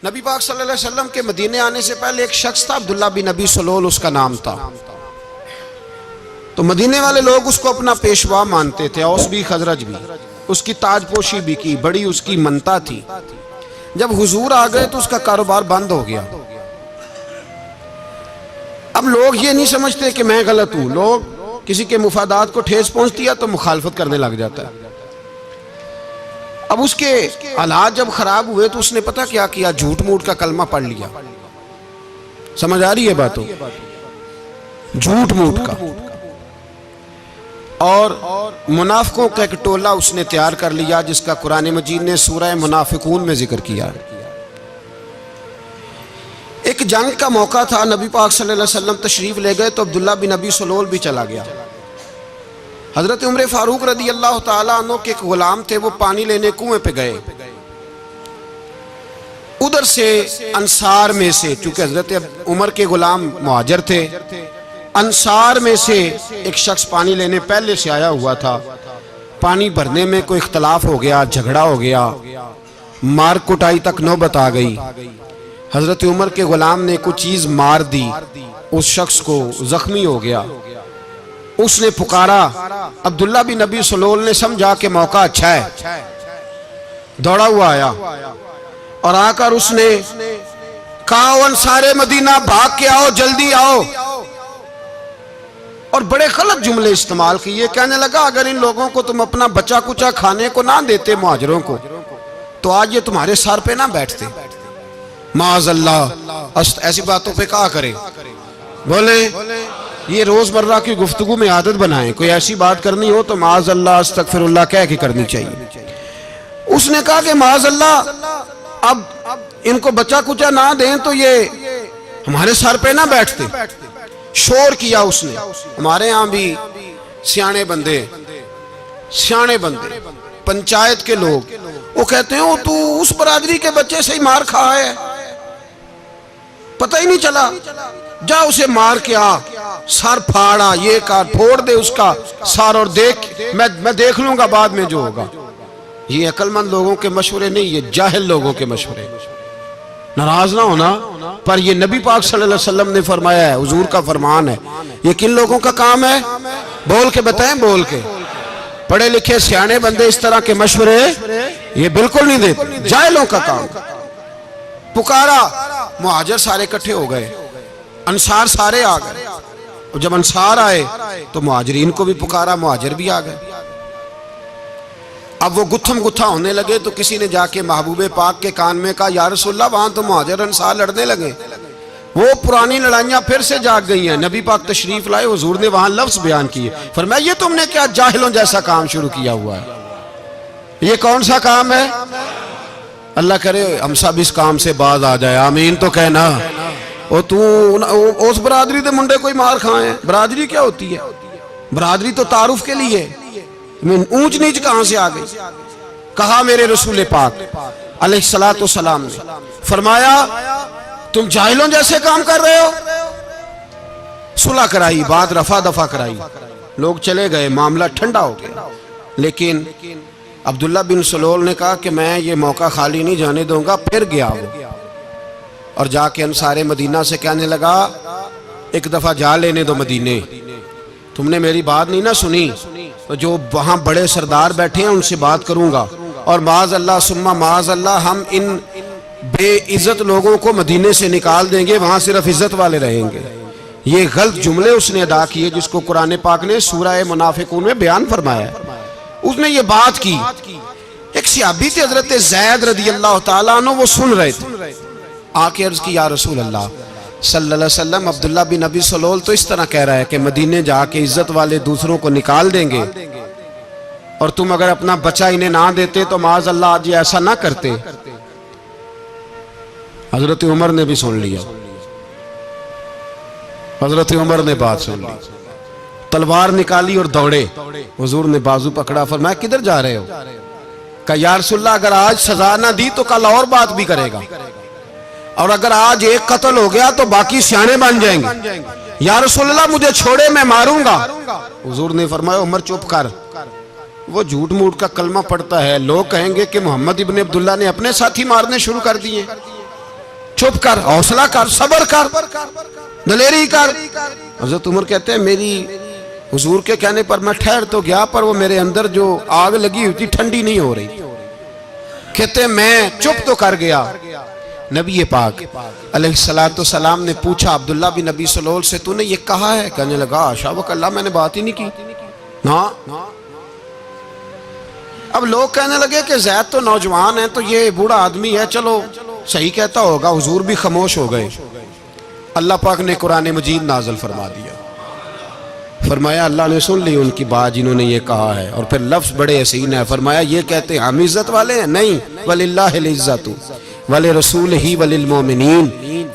नबी पाक सल्लल्लाहु अलैहि वसल्लम के मदीने आने से पहले एक शख्स था, अब्दुल्ला बिन नबी सलोल उसका नाम था। तो मदीने वाले लोग उसको अपना पेशवा मानते थे, औस भी खजरज भी। उसकी ताजपोशी भी की, बड़ी उसकी मनता थी। जब हुजूर आ गए तो उसका कारोबार बंद हो गया। अब लोग ये नहीं समझते कि मैं गलत हूं, लोग किसी के मुफादात को ठेस पहुंचती है तो मुखालफत करने लग जाता है। अब उसके हालात जब खराब हुए तो उसने पता क्या किया, झूठ मूठ का कलमा पढ़ लिया। समझ आ रही है बातों, झूठ मूठ का। और मुनाफिकों का एक टोला उसने तैयार कर लिया, जिसका कुरान मजीद ने सूरह मुनाफिकून में जिक्र किया। एक जंग का मौका था, नबी पाक सल्लल्लाहु अलैहि वसल्लम तशरीफ ले गए तो अब्दुल्ला बिन नबी सलोल भी चला गया। हजरत उमर फारूक रदी अल्लाह ताला अन्हु के एक गुलाम थे, वो पानी लेने कुएं पे गए। उधर से अंसार में से, चूंकि हजरत उमर के गुलाम मुहाजिर थे, अंसार में से एक शख्स पानी लेने पहले से आया हुआ था। पानी भरने में कोई इख्तलाफ हो गया, झगड़ा हो गया, मार कुटाई तक नौबत आ गई। हजरत उमर के गुलाम ने कुछ चीज मार दी, उस शख्स को जख्मी हो गया। उसने पुकारा, अब्दुल्ला बिन नबी सलोल ने समझा कि मौका अच्छा है, दौड़ा हुआ आया और आकर उसने कहा, अंसारे मदीना भाग के आओ, जल्दी आओ। और बड़े गलत जुमले इस्तेमाल किए। कहने लगा, अगर इन लोगों को तुम अपना बचा कुचा खाने को ना देते मुहाजिरों को, तो आज ये तुम्हारे सर पे ना बैठते। माअज़ल्लाह, ऐसी बातों पे कहा करे। बोले ये रोजमर्रा की गुफ्तगू में आदत बनाएं, कोई ऐसी बात करनी हो तो माअज़ल्लाह अस्तगफिरुल्लाह कह के करनी चाहिए। उसने कहा कि माअज़ल्लाह, अब इनको बचा कुचा ना दें तो ये हमारे सर पे ना बैठते। शोर किया उसने। हमारे यहाँ भी सियाने बंदे पंचायत के लोग, वो कहते हैं, वो तू उस बरादरी के बच्चे से ही मार खा है, पता ही नहीं चला, जा उसे मार के आ, सर फाड़ा, ये कर, फोड़ दे उसका सर और देख, मैं देख लूंगा बाद में जो होगा। ये अक्लमंद लोगों के मशवरे नहीं, ये जाहिल लोगों के मशवरे। नाराज ना होना, पर ये नबी पाक सल्लल्लाहु अलैहि वसल्लम ने फरमाया है, हुजूर का फरमान है। ये किन लोगों का काम है? बोल के बताएं, बोल के। पढ़े लिखे सियाने बंदे इस तरह के मशवरे ये बिल्कुल नहीं देते, जाहिलों का काम। पुकारा, मुहाजिर सारे इकट्ठे हो गए, अंसार सारे आ गए। और जब अंसार आए तो मुहाजिरीन को भी पुकारा, मुहाजिर भी आ गए। अब वो गुत्थम गुत्था होने लगे तो किसी ने जाके महबूबे पाक के कान में कहा, या रसूलल्लाह, वहां तो मुहाजिर अंसार लड़ने लगे, वो पुरानी लड़ाइयां फिर से जाग गई हैं। नबी पाक तशरीफ लाए, हुजूर ने वहां लफ्ज बयान किए, फरमाया, ये तुमने क्या जाहिलों जैसा काम शुरू किया हुआ है? ये कौन सा काम है? अल्लाह करे हम सब इस काम से बाज आ जाए, आमीन तो कहना। और तू उस बरादरी के मुंडे कोई मार खाए? बरादरी क्या होती है? बरादरी तो तारुफ के लिए, ऊंच नीच कहां से आ गई? कहा मेरे रसूल पाक अलैहिस्सलातु सलाम ने, फरमाया, तुम जाहिलों जैसे काम कर रहे हो। सुलह कराई, बात रफा दफा कराई, लोग चले गए, मामला ठंडा हो गया। लेकिन अब्दुल्ला बिन सलोल ने कहा कि मैं ये मौका खाली नहीं जाने दूंगा। फिर गया वो और जाके अंसारे मदीना से कहने लगा, एक दफा जा लेने दो मदीने, तुमने मेरी बात नहीं ना सुनी तो जो वहां बड़े सरदार बैठे हैं उनसे बात करूंगा, और माअज़ल्लाह सुम्मा माअज़ल्लाह, हम इन बेइज्जत लोगों को मदीने से निकाल देंगे, वहां सिर्फ इज्जत वाले रहेंगे। ये गलत जुमले उसने अदा किए, जिसको कुरान पाक ने सूरह मुनाफिकून में बयान फरमाया है। उसने ये बात की। एक सहाबी थे हजरत ज़ैद रदी अल्लाह ताला अन्हु, वो सुन रहे थे। आके अर्ज की, या रसूल अल्लाह सल्लल्लाहु अलैहि वसल्लम, अब्दुल्ला बिन नबी सलोल तो इस तरह कह रहा है कि मदीने जाके इज्जत वाले दूसरों को निकाल देंगे, और तुम अगर अपना बच्चा इन्हें ना देते तो माअज़ल्लाह आज ऐसा ना करते। हजरत उमर ने भी सुन लिया, हजरत उमर ने बात सुन ली, तलवार निकाली और दौड़े। हुजूर ने बाजू पकड़ा, फरमाया, किधर जा रहे हो? कहा, या रसूलल्लाह, अगर आज सजा ना दी तो कल और बात भी करेगा, और अगर आज एक कत्ल हो गया तो बाकी सियाने बन जाएंगे। या रसूलल्लाह, मुझे छोड़े, मैं मारूंगा। हुजूर ने फरमाया, उमर चुप कर, वो झूठ मूठ का कलमा पढ़ता है, लोग कहेंगे कि मोहम्मद इब्ने अब्दुल्ला ने अपने साथी मारने शुरू कर दिए। चुप कर, हौसला कर, सब्र कर, दलेरी कर। हज़रत उमर कहते हैं मेरी हुजूर के कहने पर मैं ठहर तो गया, पर वो मेरे अंदर जो आग लगी हुई थी ठंडी नहीं हो रही। कहते मैं चुप तो कर गया। नबी पाक अलैहिस्सलातु सलाम ने पूछा अब्दुल्ला बिन नबी सलोल से, तूने ये कहा है? कहने लगा आशा व कल्ला, मैंने बात ही नहीं की ना। अब लोग कहने लगे कि ज़ैद तो नौजवान है, तो ये बूढ़ा आदमी है, चलो सही कहता होगा। हुजूर भी खामोश हो गए। अल्लाह पाक ने कुरान मजीद नाज़िल फरमा दिया। फरमाया अल्लाह ने सुन ली उनकी बात जिन्होंने ये कहा है, और फिर लफ्ज़ बड़े हसीन है। फरमाया ये कहते हैं हम इज्जत वाले हैं? नहीं, वलिल्लाहिल इज्जतु वले रसूल ही वलिल मोमिनीन।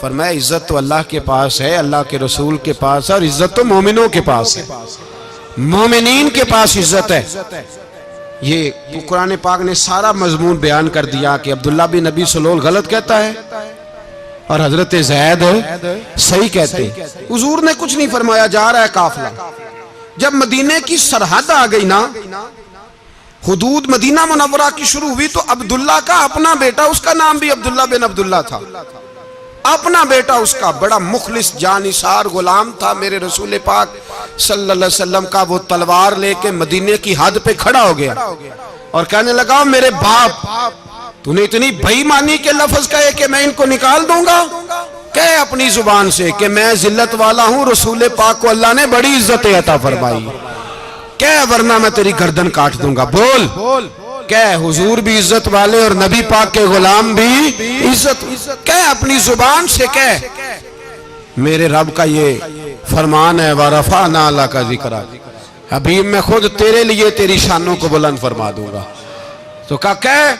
फरमाया इज्जत तो अल्लाह के पास है, अल्लाह के रसूल के पास है, और इज्जत तो मोमिनों के पास है, मोमिनीन के पास इज्जत है। ये कुरान पाक ने सारा मजमून बयान कर दिया कि अब्दुल्ला बिन नबी सलोल गलत कहता है और हजरत ज़ैद सही कहते। हुजूर ने कुछ नहीं फरमाया, जा रहा है काफिला। जब मदीने की सरहद आ गई ना, हुदूद मदीना मुनव्वरा की शुरू हुई, तो अब्दुल्ला का अपना बेटा, उसका नाम भी अब्दुल्ला बिन अब्दुल्ला था, अपना बेटा उसका बड़ा मुखलिस जानिसार गुलाम था मेरे रसूल पाक सल्लल्लाहु अलैहि वसल्लम का। वो तलवार लेके मदीने की हद पे खड़ा हो गया और कहने लगा मेरे बाप, तूने इतनी बेईमानी के लफ्ज कहे कि मैं इनको निकाल दूंगा? कहे अपनी जुबान से कि मैं जिल्लत वाला हूं, रसूल पाक को अल्लाह ने बड़ी इज्जत अता फरमाई, कह वरना मैं तेरी गर्दन काट दूंगा। बोल कह हुजूर भी इज्जत वाले और नबी पाक के गुलाम भी इज्जत। कह अपनी जुबान से कह, मेरे रब का ये फरमान है, वरफ़अना लका ज़िक्रा, हबीब मैं खुद तेरे लिए तेरी शानों को बुलंद फरमा दूंगा। तो कह,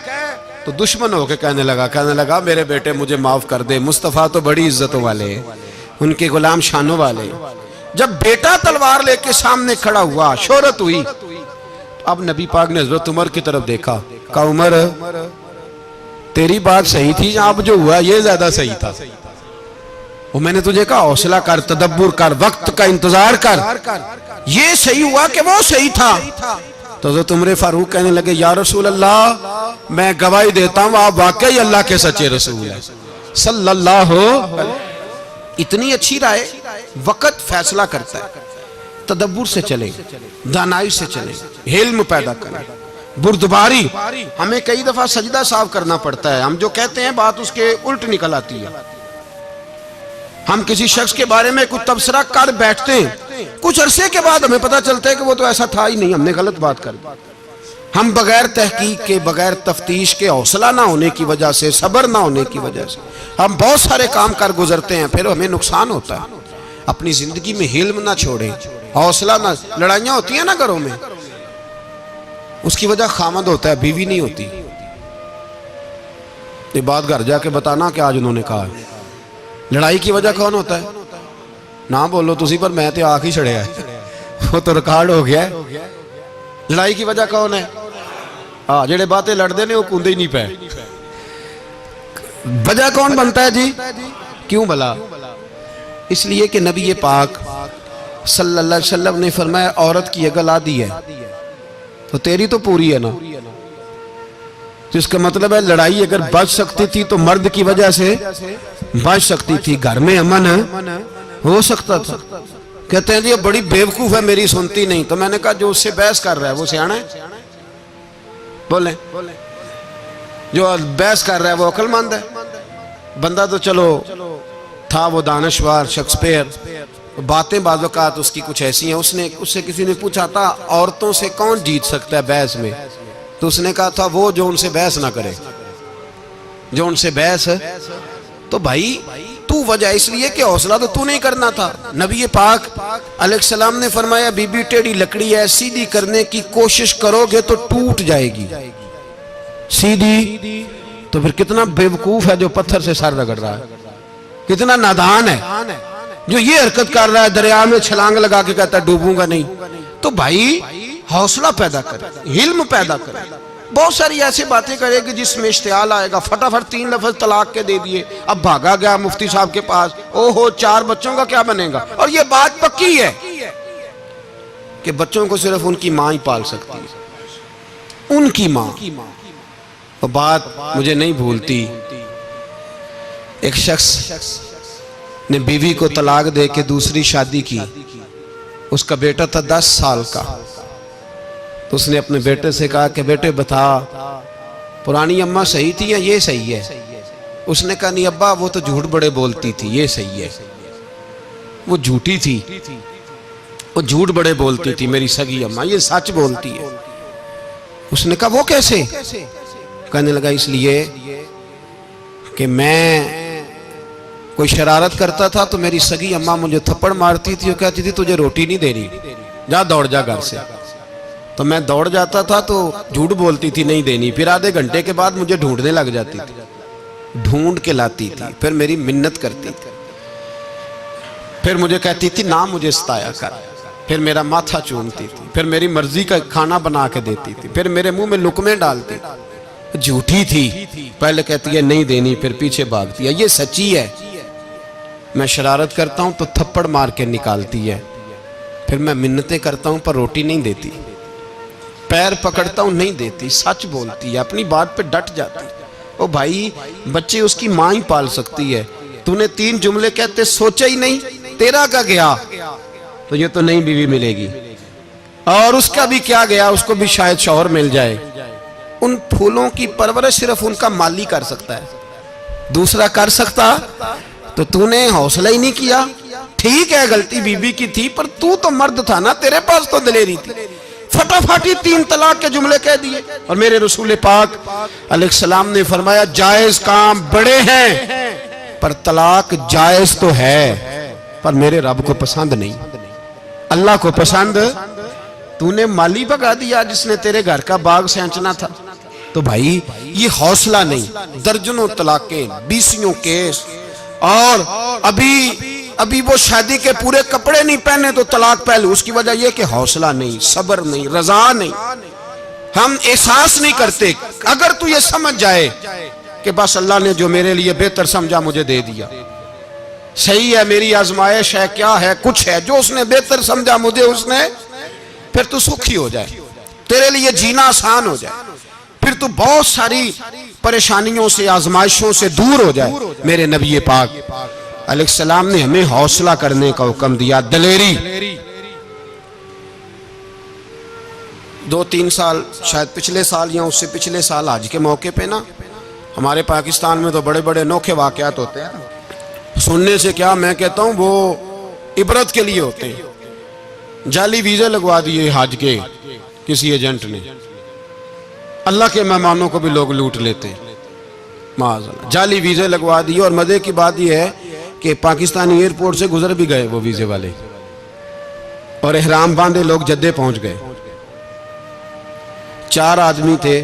तो दुश्मन होके कहने लगा मेरे बेटे मुझे माफ कर दे, मुस्तफ़ा तो बड़ी इज्जतों वाले हैं, उनके गुलाम शानों वाले। जब बेटा तलवार लेके सामने खड़ा हुआ, शोहरत हुई, अब नबी पाक ने हज़रत उमर की तरफ देखा, कहा उमर तेरी बात सही थी, अब जो हुआ ये ज्यादा सही था। वो मैंने तुझे कहा हौसला कर, तदब्बुर कर, वक्त का इंतजार कर, ये सही हुआ कि वो सही था। तो हज़रत उमर फारूक कहने लगे या रसूल अल्लाह, मैं गवाही देता हूँ आप वाकई अल्लाह के सच्चे रसूल हैं सल्लल्लाहु। इतनी अच्छी राय, वक्त फैसला करता है। तदब्बुर से चले, दानाई से चले, हिल्म पैदा करें, बुर्दबारी। हमें कई दफा सजदा साफ करना पड़ता है, हम जो कहते हैं बात उसके उल्ट निकल आती है। हम किसी शख्स के बारे में कुछ तबसरा कर बैठते हैं, कुछ अरसे के बाद हमें पता चलता है कि वो तो ऐसा था ही नहीं, हमने गलत बात कर दी। हम बगैर तहकीक के, बगैर तफ्तीश के, हौसला ना होने की वजह से, सब्र ना होने की वजह से हम बहुत सारे काम कर गुजरते हैं, फिर हमें नुकसान होता है। अपनी जिंदगी में हिल्म ना छोड़ें, हौसला ना। लड़ाइयां होती हैं ना घरों में, उसकी वजह खामद होता है, बीवी नहीं होती। ये बात घर जाके बताना कि आज उन्होंने कहा। लड़ाई की वजह कौन होता है? ना बोलो तुसी, पर मैं तो आख ही छड़िया है, वो तो रिकॉर्ड हो गया है। लड़ाई की वजह कौन है? हाँ, जेड़े बातें लड़ते ने वो कूदे ही नहीं पे। वजह कौन बनता है जी? क्यों भला? इसलिए कि नबी पाक सल्लल्लाहु अलैहि वसल्लम ने फरमाया औरत की अकल आधी है तो तेरी तो पूरी है ना। तो इसका मतलब है लड़ाई अगर बच सकती थी तो मर्द की वजह से बच सकती थी, घर में अमन हो सकता था। कहते हैं जी बड़ी बेवकूफ है, मेरी सुनती नहीं। तो मैंने कहा जो उससे बहस कर रहा है वो सियाना है? बोले जो बहस कर रहा है वो अक्लमंद है? बंदा तो चलो था वो दानश्वर शेक्सपियर, बातें बाज़-औक़ात उसकी कुछ ऐसी हैं। उससे किसी ने पूछा था औरतों से कौन जीत सकता है बहस में, तो उसने कहा था वो जो उनसे बहस ना करे, जो उनसे बहस। तो भाई तू वजह इसलिए कि हौसला तो तू नहीं करना था। नबी पाक अलैहिस्सलाम ने फरमाया बीबी टेढ़ी लकड़ी है, सीधी करने की कोशिश करोगे तो टूट जाएगी। सीधी तो फिर कितना बेवकूफ है जो पत्थर से सर रगड़ रहा है, कितना नादान है जो ये हरकत कर रहा है, दरिया में छलांग लगा के कहता है डूबूंगा नहीं। तो भाई हौसला पैदा कर, हिल्म पैदा कर। बहुत सारी ऐसी बातें करेगी जिसमें इश्तियाल आएगा, फटाफट 3 लफ्ज तलाक के दे दिए, अब भागा गया मुफ्ती साहब के पास, ओहो 4 बच्चों का क्या बनेगा। और ये बात पक्की है कि बच्चों को सिर्फ उनकी माँ ही पाल सकती है, उनकी माँ। और बात मुझे नहीं भूलती, एक शख्स ने बीवी को तलाक दे के दूसरी शादी की। उसका बेटा था 10 साल का। तो उसने अपने बेटे से कहा कि बेटे बता, पुरानी अम्मा सही थी या ये सही है? उसने कहा नहीं अब्बा, वो तो झूठ बड़े बोलती थी, ये सही है। वो झूठी थी, वो झूठ बड़े बोलती थी मेरी सगी अम्मा, ये सच बोलती है। उसने कहा वो कैसे? कहने लगा इसलिए कि मैं कोई शरारत करता था तो मेरी सगी अम्मा मुझे थप्पड़ मारती थी और कहती थी तुझे रोटी नहीं दे रही, जा दौड़ जा घर से। तो मैं दौड़ जाता था तो झूठ बोलती थी नहीं देनी, फिर आधे घंटे के बाद मुझे ढूंढने लग जाती थी, ढूंढ के लाती थी, फिर मेरी मिन्नत करती थी, फिर मुझे कहती थी ना मुझे सताया कर, फिर मेरा माथा चूमती थी, फिर मेरी मर्जी का खाना बना के देती थी, फिर मेरे मुंह में लुकमे डालती थी। झूठी थी, पहले कहती है नहीं देनी, फिर पीछे भागती है। ये सच्ची है, मैं शरारत करता हूं तो थप्पड़ मार के निकालती है, फिर मैं मिन्नतें करता हूं पर रोटी नहीं देती, पैर पकड़ता हूं नहीं देती, सच बोलती है, अपनी बात पे डट जाती। ओ भाई, बच्चे उसकी मां ही पाल सकती है, तूने 3 जुमले कहते सोचा ही नहीं, तेरा का गया तो ये तो नई बीवी मिलेगी, और उसका भी क्या गया, उसको भी शायद शौहर मिल जाए। उन फूलों की परवरिश सिर्फ उनका माली कर सकता है, दूसरा कर सकता? तो तूने हौसला ही नहीं किया। ठीक है गलती बीबी की थी, पर तू तो मर्द था ना, तेरे पास तो दिलेरी थी, फटाफटी 3 तलाक के जुमले कह दिए। और मेरे रसूल पाक अलैहिस्सलाम ने फरमाया जायज काम बड़े हैं, पर तलाक जायज तो है पर मेरे रब को पसंद नहीं, अल्लाह को पसंद। तूने माली भगा दिया जिसने तेरे घर का बाग सेंचना था। तो भाई ये हौसला नहीं, दर्जनों तलाकें, 20 केस, और अभी वो शादी के पूरे कपड़े नहीं पहने तो तलाक पहले। उसकी वजह यह कि हौसला नहीं, सब्र नहीं, रजा नहीं, हम एहसास नहीं करते। अगर तू ये समझ जाए कि बस अल्लाह ने जो मेरे लिए बेहतर समझा मुझे दे दिया, सही है, मेरी आजमाइश है, क्या है, कुछ है, जो उसने बेहतर समझा मुझे उसने, फिर तू सुखी हो जाए, तेरे लिए जीना आसान हो जाए, फिर तू बहुत सारी परेशानियों से, आजमाइशों से दूर हो जाए। मेरे नबी पाक अलैहिस्सलाम ने हमें हौसला करने का हुक्म दिया, दलेरी। 2-3 साल, शायद पिछले साल या उससे पिछले साल आज के मौके पे ना, हमारे पाकिस्तान में तो बड़े बड़े अनोखे वाकयात होते हैं। सुनने से क्या, मैं कहता हूँ वो इबरत के लिए होते हैं। जाली वीज़े लगवा दिए हज के किसी एजेंट ने, अल्लाह के मेहमानों को भी लोग लूट लेते हैं, माज़अल्लाह। जाली वीज़े लगवा दिए, और मज़े की बात यह है कि पाकिस्तानी एयरपोर्ट से गुजर भी गए वो वीज़े वाले, और एहराम बांधे लोग जद्दे पहुंच गए। 4 आदमी थे,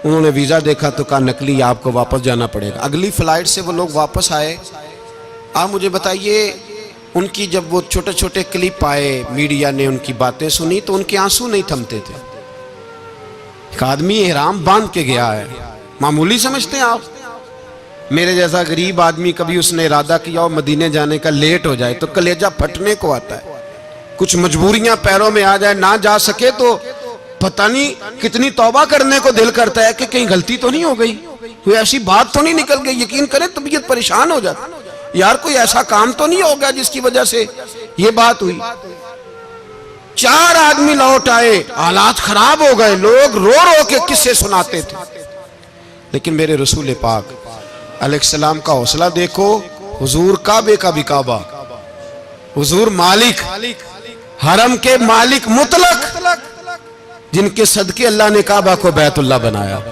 उन्होंने वीज़ा देखा तो कहा नकली, आपको वापस जाना पड़ेगा। अगली फ्लाइट से वो लोग वापस आए। आप मुझे बताइए, उनकी जब वो छोटे छोटे क्लिप आए, मीडिया ने उनकी बातें सुनी तो उनके आंसू नहीं थमते थे। एक आदमी एहराम बांध के गया है, मामूली समझते हैं आप? मेरे जैसा गरीब आदमी, कभी उसने इरादा किया और मदीने जाने का, लेट हो जाए तो कलेजा फटने को आता है, कुछ मजबूरियां पैरों में आ जाए, ना जा सके तो पता नहीं कितनी तौबा करने को दिल करता है कि कहीं गलती तो नहीं हो गई, कोई ऐसी बात तो नहीं निकल गई। यकीन करें तबीयत परेशान हो जाती, यार कोई ऐसा काम तो नहीं होगा जिसकी वजह से ये बात हुई। 4 आदमी लौट आए, हालात खराब हो गए, लोग रो रो के किस्से सुनाते थे। लेकिन मेरे रसूल पाक अलैहिस्सलाम का हौसला देखो, हुजूर काबे का भी काबा, हुजूर मालिक, हरम के मालिक मुतलक, जिनके सदके अल्लाह ने काबा को बैतुल्लाह बनाया।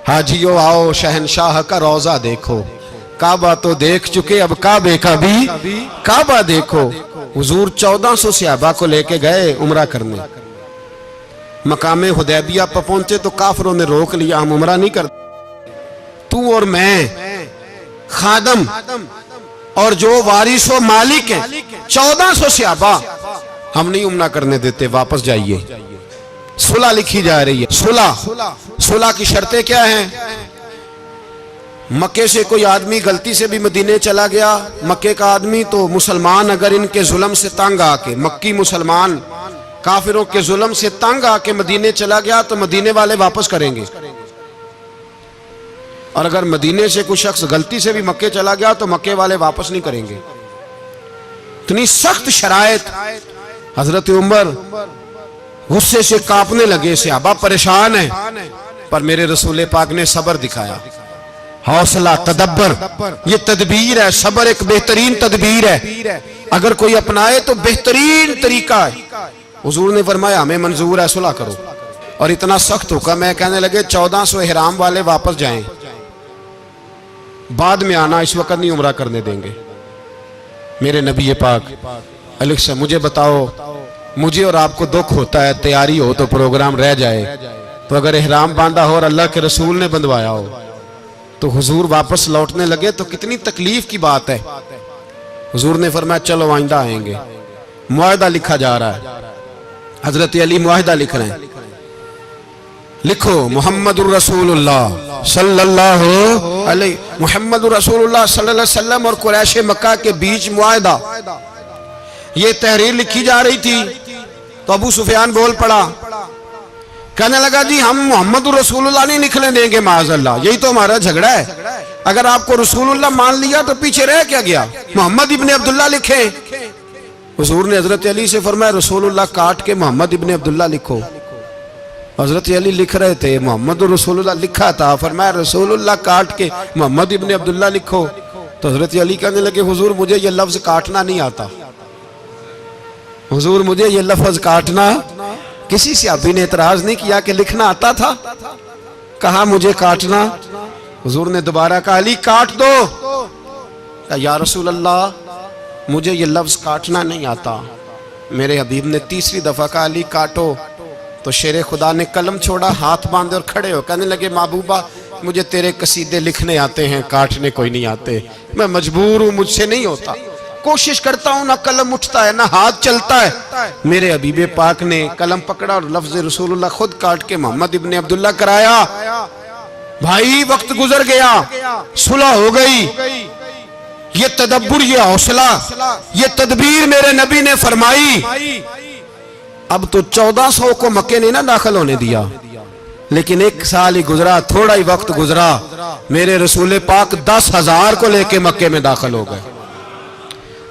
हाजियो आओ शहनशाह का रोजा देखो, काबा तो देख चुके अब काबे का भी काबा देखो। हुजूर 1400 सहाबा को लेके गए उम्रा करने, मकामे हुदैबिया पर पहुंचे तो काफिरों ने रोक लिया, हम उम्रा नहीं करते। तू और मैं खादम और जो वारिस व मालिक है, 1400 सहाबा, हम नहीं उम्रा करने देते, वापस जाइए। सुलह लिखी जा रही है, सुलह की शर्तें क्या हैं? मक्के से कोई आदमी गलती से भी मदीने चला गया, मक्के का आदमी, तो मुसलमान अगर इनके जुल्म से तंग आके, मक्की मुसलमान काफिरों के जुल्म से तंग आके मदीने चला गया तो मदीने वाले वापस करेंगे। और अगर मदीने से कुछ शख्स गलती से भी मक्के चला गया तो मक्के वाले वापस नहीं करेंगे। इतनी सख्त शराइत। हजरत उमर गुस्से से कांपने लगे, सहाबा परेशान है, पर मेरे रसूल पाक ने सब्र दिखाया, हौसला, तदब्बर। ये तदबीर है, सब्र एक बेहतरीन तदबीर है, अगर कोई अपनाए तो बेहतरीन तरीका है। हुजूर ने फरमाया हमें मंजूर है, सुलह करो। और इतना सख्त हुक्म है, कहने लगे 1400 इहराम वाले वापस जाएं, बाद में आना, इस वक्त नहीं उम्रा करने देंगे। मेरे नबी पाक अलैहि, मुझे बताओ, मुझे और आपको दुख होता है तैयारी हो तो प्रोग्राम रह जाए, तो अगर इहराम बांधा हो और अल्लाह के रसूल ने बंधवाया हो तो हुजूर वापस लौटने लगे तो कितनी तकलीफ की बात है। हुजूर ने फरमाया चलो आइंदा आएंगे। मुआहदा लिखा जा रहा है, हजरत अली मुआहदा लिख रहे हैं, लिखो मोहम्मदुर रसूलुल्लाह सल्लल्लाहु अलैहि, मोहम्मदुर रसूलुल्लाह सल्लल्लाहु अलैहि वसल्लम और कुरैश मक्का के बीच मुआहदा। ये तहरीर लिखी जा रही थी तो अबू सुफियान बोल पड़ा, कहने लगा जी हम मोहम्मदुर रसूलुल्लाह नहीं निकलने देंगे माज़अल्लाह, यही तो हमारा झगड़ा है। अगर आपको रसूलुल्लाह मान लिया तो पीछे रह क्या गया, मोहम्मद इब्ने अब्दुल्लाह लिखे। हुजूर ने हजरत अली से फरमाया रसूलुल्लाह काट के मोहम्मद इब्ने अब्दुल्लाह लिखो। हजरत अली लिख रहे थे, मोहम्मद रसूलुल्लाह लिखा था, फरमाया रसूलुल्लाह काट के मोहम्मद इब्ने अब्दुल्लाह लिखो। तो हजरत अली कहने लगे हुजूर मुझे ये लफ्ज काटना नहीं आता, हुजूर मुझे ये लफ्ज काटना। किसी सहाबी ने एतराज नहीं किया कि लिखना आता था, कहा मुझे काटना। हुजूर ने दोबारा कहा अली काट दो। या रसूल अल्लाह मुझे ये लफ्ज काटना नहीं आता। मेरे हबीब ने तीसरी दफा कहा अली काटो। तो शेर खुदा ने कलम छोड़ा, हाथ बांधे और खड़े हो कहने लगे महबूबा मुझे तेरे कसीदे लिखने आते हैं, काटने कोई नहीं आते, मैं मजबूर हूं, मुझसे नहीं होता, कोशिश करता हूं, ना कलम उठता है ना हाथ चलता है। मेरे हबीबे पाक ने कलम पकड़ा और लफ्ज रसूलुल्लाह खुद काट के मोहम्मद इब्ने अब्दुल्लाह कराया। भाई वक्त गुजर गया, सुलह हो गई। ये तदब्बुर, ये हौसला, ये तदबीर मेरे नबी ने फरमाई। अब तो 1400 को मक्के ने ना दाखिल होने दिया, लेकिन एक साल ही गुजरा, थोड़ा ही वक्त गुजरा, मेरे रसूल पाक 10,000 को लेके मक्के में दाखिल हो गए।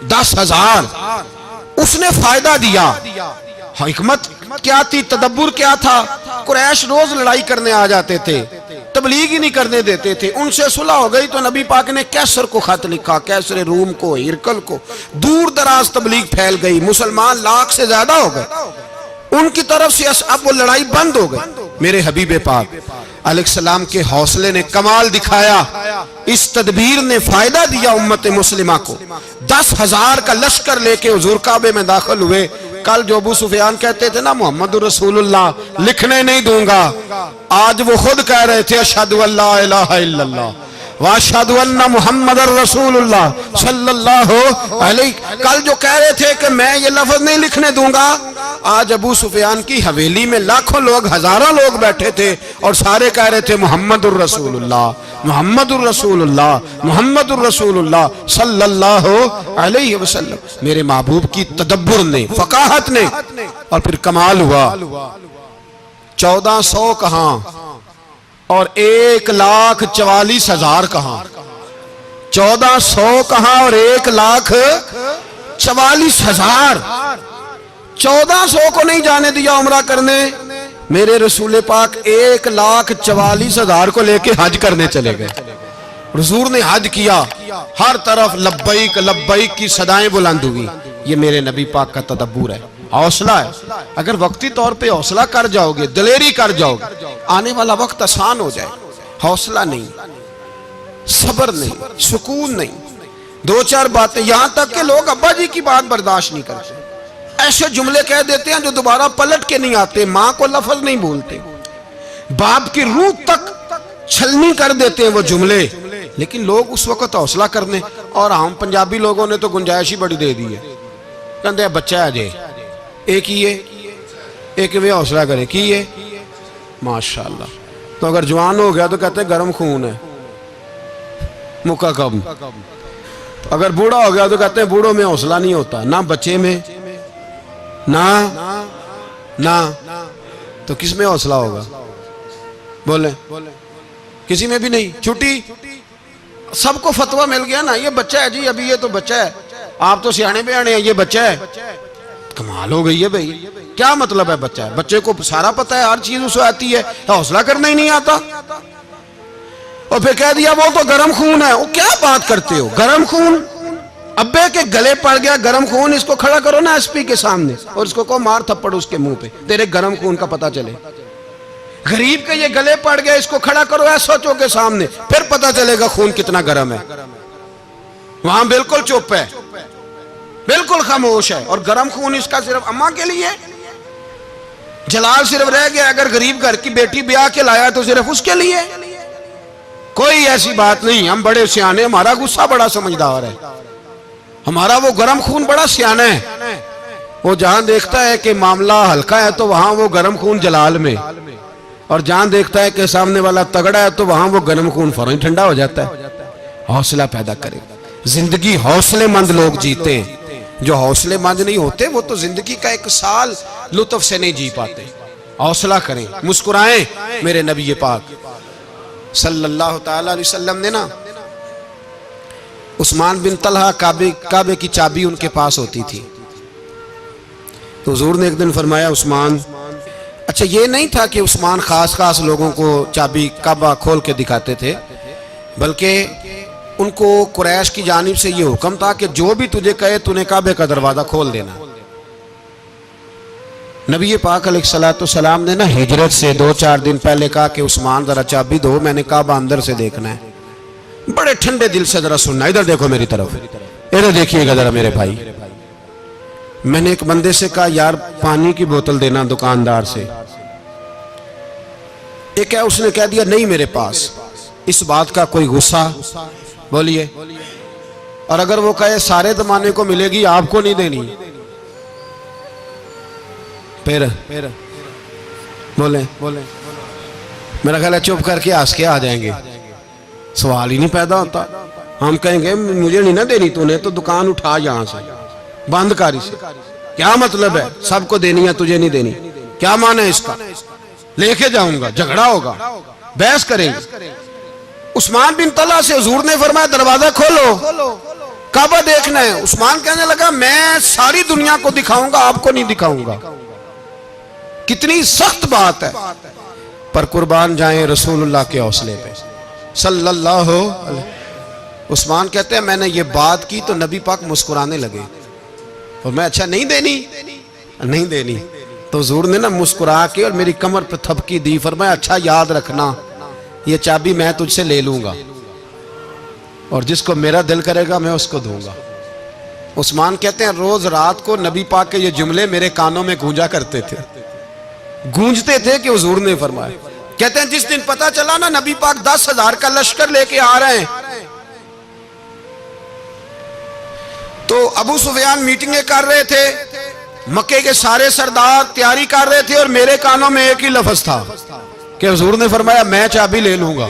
10,000 उसने फायदा दिया। हिकमत क्या थी, तदब्बुर क्या था। कुरैश रोज लड़ाई करने आ जाते थे, तबलीग ही नहीं करने देते थे। उनसे सुलह हो गई तो नबी पाक ने कैसर को खत लिखा, कैसर रूम को, हिरकल को, दूर दराज तबलीग फैल गई, मुसलमान लाख से ज्यादा हो गए उनकी तरफ से। अब वो लड़ाई बंद हो गई। मेरे हबीबे पाक अलैहिस्सलाम के हौसले ने कमाल दिखाया, इस तदबीर ने फायदा दिया उम्मत मुस्लिमा को। 10,000 का लश्कर लेके हुजूर काबे में दाखिल हुए। कल जो अबू सुफियान कहते थे ना मोहम्मद रसूलुल्लाह लिखने नहीं दूंगा, आज वो खुद कह रहे थे अशहदु अल्ला इलाहा इल्लल्लाह व अशहदु अन्ना मुहम्मदर रसूलुल्लाह सल्लल्लाहु अलैहि। कल जो कह रहे थे कि मैं ये लफ्ज नहीं लिखने दूंगा, आज अबू सुफियान की हवेली में लाखों लोग, हजारों लोग बैठे थे और सारे कह रहे थे मुहम्मदुर रसूलुल्लाह, मुहम्मदुर रसूलुल्लाह, मुहम्मदुर रसूलुल्लाह सल्लल्लाहु अलैहि वसल्लम। मेरे महबूब की तदब्बुर ने, फकाहत ने, और फिर कमाल हुआ। 1400 कहां और 1,44,000 कहां, 1400 कहां और 1,44,000। 1400 को नहीं जाने दिया उम्रा करने। मेरे रसूल पाक 1,44,000 को लेके हज करने चले गए। हुजूर ने हज किया, हर तरफ लब्बैक लब्बैक की सदाएं बुलंद हुई। ये मेरे नबी पाक का तदब्बुर है, हौसला है। अगर वक्ती तौर पे हौसला कर जाओगे, दलेरी कर जाओगे, आने वाला वक्त आसान हो जाए। हौसला नहीं, सब्र नहीं, सुकून नहीं, दो चार बातें, यहां तक के लोग अब्बा जी की बात बर्दाश्त नहीं करते, ऐसे जुमले कह देते हैं जो दोबारा पलट के नहीं आते, मां को लफ्ज नहीं बोलते, बाप की रूह तक छलनी कर देते हैं वो जुमले। लेकिन लोग उस वक्त हौसला करने, और हम पंजाबी लोगों ने तो गुंजाइश ही बड़ी दे दी है, कहते बच्चा है जे एक ही है, एक वे हौसला करे की है माशाल्लाह। तो अगर जवान हो गया तो कहते हैं गर्म खून है, मुका कम। अगर बूढ़ा हो गया तो कहते हैं बूढ़ों में हौसला नहीं होता, ना बच्चे में ना तो किस में हौसला होगा? बोले किसी में भी नहीं। छुट्टी, सबको फतवा मिल गया ना, ये बच्चा है जी, अभी ये तो बच्चा है, आप तो सियाने बयाने हैं, ये बच्चा है। कमाल हो गई है भाई, क्या मतलब है बच्चा है? बच्चे को सारा पता है, हर चीज उसे आती है, हौसला करना ही नहीं आता। और फिर कह दिया वो तो गर्म खून है। वो क्या बात करते हो, गर्म खून? अब्बे के गले पड़ गया गर्म खून, इसको खड़ा करो ना एसपी के सामने और इसको कहो मार थप्पड़ उसके मुंह पे, तेरे गर्म खून का पता चले। गरीब के ये गले पड़ गया, इसको खड़ा करो एसओचओ के सामने, फिर पता चलेगा खून कितना गर्म है। वहां बिल्कुल चुप है, बिल्कुल खामोश है। और गर्म खून इसका सिर्फ अम्मा के लिए, जलाल सिर्फ रह गया अगर गरीब घर की बेटी ब्याह के लाया तो सिर्फ उसके लिए। कोई ऐसी बात नहीं, हम बड़े सियाने, हमारा गुस्सा बड़ा समझदार है, हमारा वो गर्म खून बड़ा सियाना है। वो जहां देखता है कि मामला हल्का है तो वहां वो गर्म खून जलाल में, और जहां देखता है कि सामने वाला तगड़ा है तो वहां वो गर्म खून फौरन ठंडा हो जाता है। हौसला पैदा करें, जिंदगी हौसलेमंद लोग जीते हैं, जो हौसलेमंद नहीं होते वो तो जिंदगी का एक साल लुत्फ से नहीं जी पाते। हौसला करें, मुस्कुराएं। मेरे नबी पाक सल्लल्लाहु ताला अलैहि वसल्लम ने ना, उस्मान बिन तलहा काबे की चाबी उनके पास होती थी, तो हुजूर ने एक दिन फरमाया उस्मान, अच्छा ये नहीं था कि उस्मान खास खास लोगों को चाबी काबा खोल के दिखाते थे, बल्कि उनको कुरैश की जानिब से ये हुक्म था कि जो भी तुझे कहे तूने काबे का दरवाजा खोल देना। नबी पाक अलैहिस्सलाम ने ना हिजरत से 2-4 दिन पहले कहा कि उस्मान जरा चाबी दो, मैंने काबा अंदर से देखना है। बड़े ठंडे दिल से जरा सुनना, इधर देखो मेरी तरफ, इधर देखिएगा जरा मेरे भाई। मैंने एक बंदे से कहा यार पानी की बोतल देना दुकानदार से, एक है उसने कह दिया नहीं मेरे पास। इस बात का कोई गुस्सा? बोलिए। और अगर वो कहे सारे जमाने को मिलेगी आपको नहीं देनी, फिर बोले मेरा ख्याल है चुप करके हंस के आ जाएंगे, सवाल ही नहीं पैदा होता। हम कहेंगे मुझे नहीं ना देनी तूने तो दुकान उठा यहां से, बंद कर इसे। क्या मतलब है सबको देनी है तुझे नहीं देनी? क्या माने इसका? लेके जाऊंगा, झगड़ा होगा, बहस करेंगे। उस्मान बिन तलहा से हुजूर ने फरमाया दरवाजा खोलो, काबा देखना है। उस्मान कहने लगा मैं सारी दुनिया को दिखाऊंगा, आपको नहीं दिखाऊंगा। कितनी सख्त बात है, पर कुर्बान जाएं रसूलुल्लाह के हौसले पे सल्लल्लाहु अलैहि। उस्मान कहते हैं मैंने ये बात की तो नबी पाक मुस्कुराने लगे, और मैं अच्छा नहीं देनी तो हुजूर ने ना मुस्कुरा के और मेरी कमर पे थपकी दी, फरमाया अच्छा याद रखना ये चाबी मैं तुझसे ले लूंगा और जिसको मेरा दिल करेगा मैं उसको दूंगा। उस्मान कहते हैं रोज रात को नबी पाक के ये जुमले मेरे कानों में गूंजा करते थे, गूंजते थे कि हुजूर ने फरमाया। कहते हैं जिस दिन पता चला ना नबी पाक 10,000 का लश्कर लेके आ रहे हैं, तो अबू सुफियान मीटिंगें कर रहे थे, मक्के के सारे सरदार तैयारी कर रहे थे, और मेरे कानों में एक ही लफ्ज था कि हुजूर ने फरमाया मैं चाबी ले लूंगा,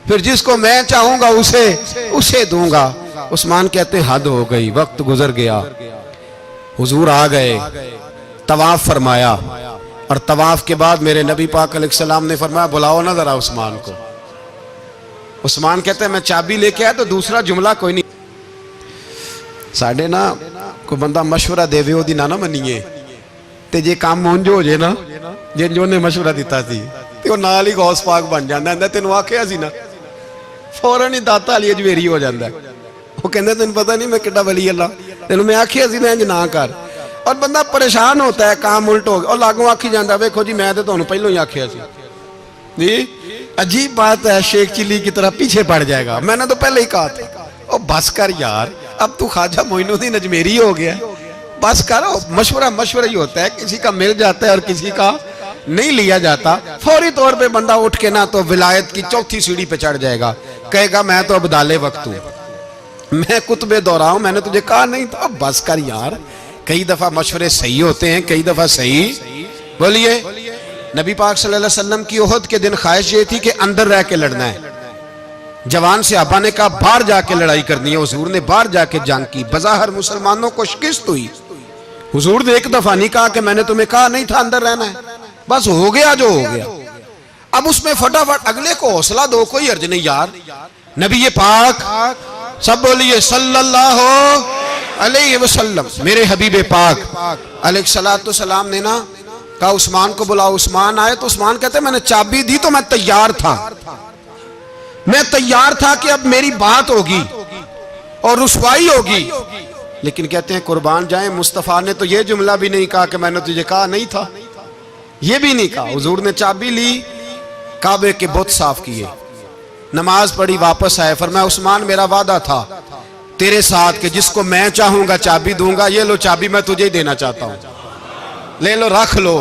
फिर जिसको मैं चाहूंगा उसे दूंगा। उस्मान कहते हद हो गई, वक्त गुजर गया, हुजूर आ गए, तवाफ फरमाया, और तवाफ के बाद मेरे नबी पाक अलैहिस्सलाम ने फरमाया बुलाओ ना जरा उस्मान को। उस्मान कहते हैं मैं चाबी लेके आया तो दूसरा जुमला कोई नहीं। साढ़े ना कोई बंदा मशवरा देवे ओदी ना मनीए, ते जे काम मुंज हो जे ना, जो ने मशवरा दिता सी ते नाल ही गौस पाक बन जाता। तेन आखिया सी ना, फौरन ही दाता वाली अजमेरी हो जाता है। वो कहते तेन पता नहीं मैं किड्डा वली अल्लाह, तेन मैं आखिया सी मैं इंज ना कर। और बंदा परेशान होता है, काम उल्ट हो गया, और लागों आखी जाता वेखो जी मैं तो तुहानू पहलों ही आखिया सी जी। अजीब बात है, शेख चिल्ली की तरह पीछे पड़ जाएगा, मैंने तो पहले ही कहा था। ओ बस कर यार, अब तू ख्वाजा मोइनुद्दीन अजमेरी हो गया, बस करो। मशवरा ही होता है, किसी का मिल जाता है और किसी का नहीं लिया जाता। फौरी तौर पे बंदा उठ के ना तो विलायत की चौथी सीढ़ी पे चढ़ जाएगा, कहेगा मैं तो अब्दाले वक्त हूं, मैं कुतबे दौरा हूं, मैंने तुझे कहा नहीं था। अब बस कर यार, कई दफा मशवरे सही होते हैं, कई दफा सही। बोलिए। नबी पाक सल्लल्लाहु अलैहि वसल्लम की ओहद के दिन ख्वाहिश ये थी कि अंदर रह के लड़ना है। जवान से आपा ने कहा बाहर जाके लड़ाई करनी है, हुजूर ने बाहर जाके जंग की, बज़ाहिर मुसलमानों को शिकस्त हुई। हुजूर ने एक दफा नहीं कहा कि मैंने तुम्हें कहा नहीं था अंदर रहना है, बस हो गया जो हो गया। अब उसमें फटाफट अगले को हौसला दो, कोई अर्ज नहीं यार। नबी पाक सब बोलिए सल्लल्लाहु अलैहि वसल्लम, मेरे हबीब पाक अलैहिस्सलातु सलाम ने ना कहा उस्मान को बुलाओ। उस्मान आए तो उस्मान कहते मैंने चाबी दी तो मैं तैयार था, मैं तैयार था कि अब मेरी बात होगी और रुसवाई होगी। लेकिन कहते हैं कुर्बान जाए मुस्तफ़ा ने तो ये जुमला भी नहीं कहा कि मैंने तुझे कहा नहीं था, ये भी नहीं कहा। हुजूर ने चाबी ली, काबे के बुत साफ किए, नमाज पढ़ी, वापस आए। फरमाया उस्मान मेरा वादा था तेरे साथ कि जिसको मैं चाहूंगा चाबी दूंगा, ये लो चाबी मैं तुझे ही देना चाहता हूं, ले लो रख लो।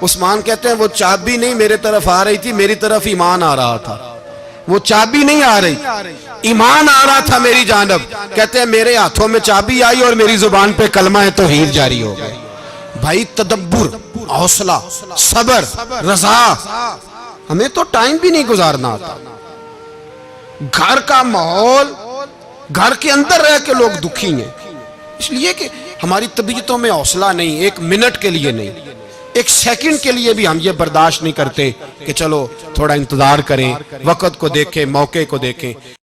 उस्मान कहते हैं वो चाबी नहीं मेरे तरफ आ रही थी, मेरी तरफ ईमान आ रहा था, वो चाबी नहीं आ रही, ईमान आ रहा था मेरी जानब। कहते हैं मेरे हाथों में चाबी आई और मेरी जुबान पे कलमा तौहीद जारी हो गया। भाई तदब्बुर, हौसला, सबर, रजा, हमें तो टाइम भी नहीं गुजारना आता। घर का माहौल, घर के अंदर रह के लोग दुखी हैं, इसलिए कि हमारी तबीयतों में हौसला नहीं, एक मिनट के लिए नहीं, एक सेकंड के लिए भी हम ये बर्दाश्त नहीं करते कि चलो थोड़ा इंतजार करें, वक्त को देखें, मौके को देखें।